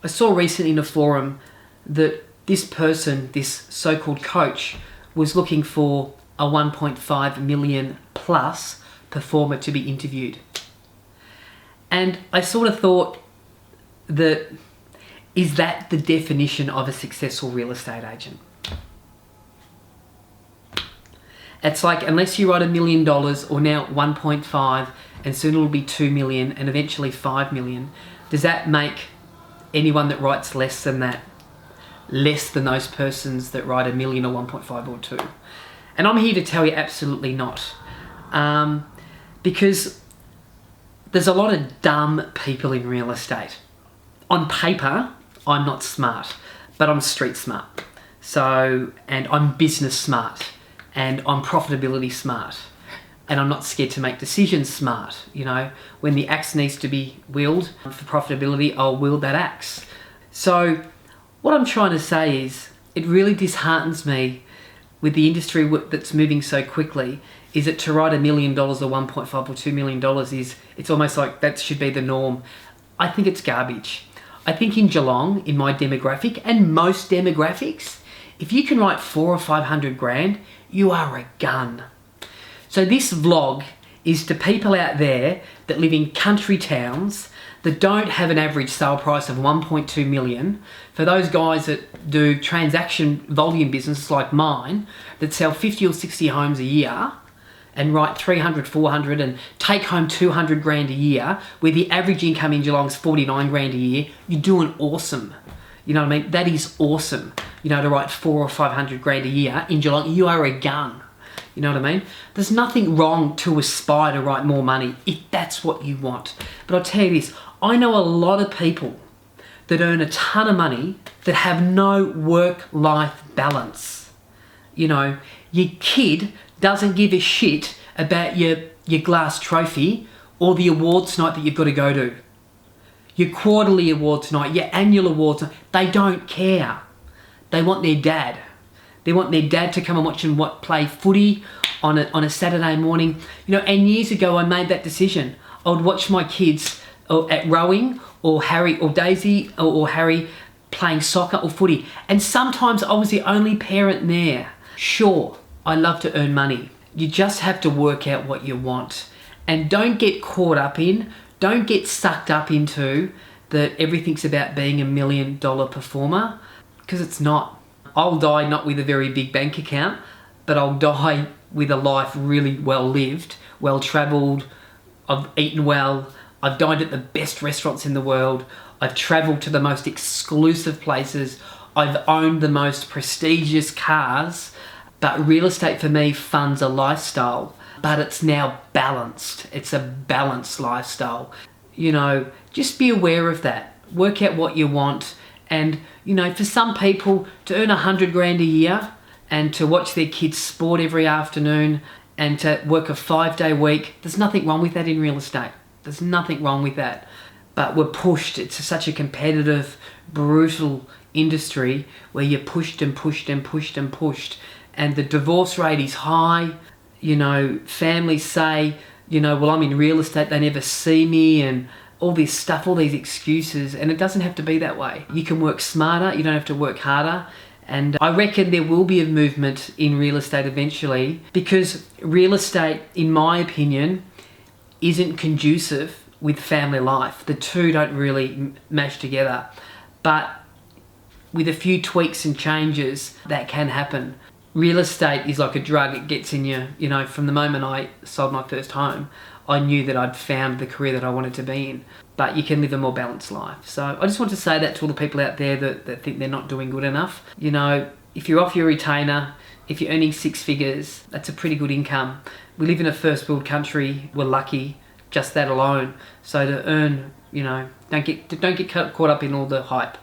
I saw recently in a forum that this person, this so-called coach, was looking for a 1.5 million plus performer to be interviewed. And I sort of thought that, is that the definition of a successful real estate agent? It's like, unless you write $1 million, or now 1.5, and soon it'll be 2 million, and eventually 5 million, does that make anyone that writes less than that less than those persons that write $1 million or 1.5 or 2? And I'm here to tell you absolutely not. Because there's a lot of dumb people in real estate. On paper, I'm not smart, but I'm street smart. So, and I'm business smart, and I'm profitability smart, and I'm not scared to make decisions smart. You know, when the axe needs to be wielded for profitability, I'll wield that axe. So what I'm trying to say is, it really disheartens me with the industry that's moving so quickly, is that to write $1 million or 1.5 or $2 million is, it's almost like that should be the norm. I think it's garbage. I think in Geelong, in my demographic, and most demographics, if you can write 400 or 500 grand, you are a gun. So this vlog is to people out there that live in country towns that don't have an average sale price of 1.2 million. For those guys that do transaction volume businesses like mine, that sell 50 or 60 homes a year and write 300, 400 and take home 200 grand a year, where the average income in Geelong is 49 grand a year, you're doing awesome. You know what I mean? That is awesome. You know, to write 400 or 500 grand a year in Geelong, you are a gun. You know what I mean? There's nothing wrong to aspire to write more money if that's what you want. But I'll tell you this, I know a lot of people that earn a ton of money that have no work-life balance. You know, your kid doesn't give a shit about your glass trophy or the awards night that you've got to go to. Your quarterly awards night, your annual awards night, they don't care. They want their dad. They want their dad to come and watch them play footy on a Saturday morning. You know, and years ago I made that decision. I would watch my kids at rowing, or Harry or Daisy or Harry playing soccer or footy. And sometimes I was the only parent there. Sure, I love to earn money. You just have to work out what you want. And don't get caught up in, don't get sucked up into that everything's about being $1 million performer, because it's not. I'll die not with a very big bank account, but I'll die with a life really well lived, well travelled. I've eaten well. I've dined at the best restaurants in the world. I've travelled to the most exclusive places. I've owned the most prestigious cars. But real estate for me funds a lifestyle, but it's now balanced. It's a balanced lifestyle. You know, just be aware of that. Work out what you want. And, you know, for some people to earn 100 grand a year and to watch their kids sport every afternoon and to work a 5-day week, there's nothing wrong with that in real estate. There's nothing wrong with that. But we're pushed. It's such a competitive, brutal industry where you're pushed and pushed and pushed and pushed. And the divorce rate is high. You know, families say, you know, well, I'm in real estate, they never see me, and all this stuff, all these excuses, and it doesn't have to be that way. You can work smarter, you don't have to work harder. And I reckon there will be a movement in real estate eventually, because real estate, in my opinion, isn't conducive with family life. The two don't really mash together. But with a few tweaks and changes, that can happen. Real estate is like a drug. It gets in you. You know, from the moment I sold my first home, I knew that I'd found the career that I wanted to be in. But you can live a more balanced life. So I just want to say that to all the people out there that think they're not doing good enough. You know, if you're off your retainer, if you're earning 6 figures, that's a pretty good income. We live in a first world country. We're lucky, just that alone. So to earn, you know, don't get caught up in all the hype.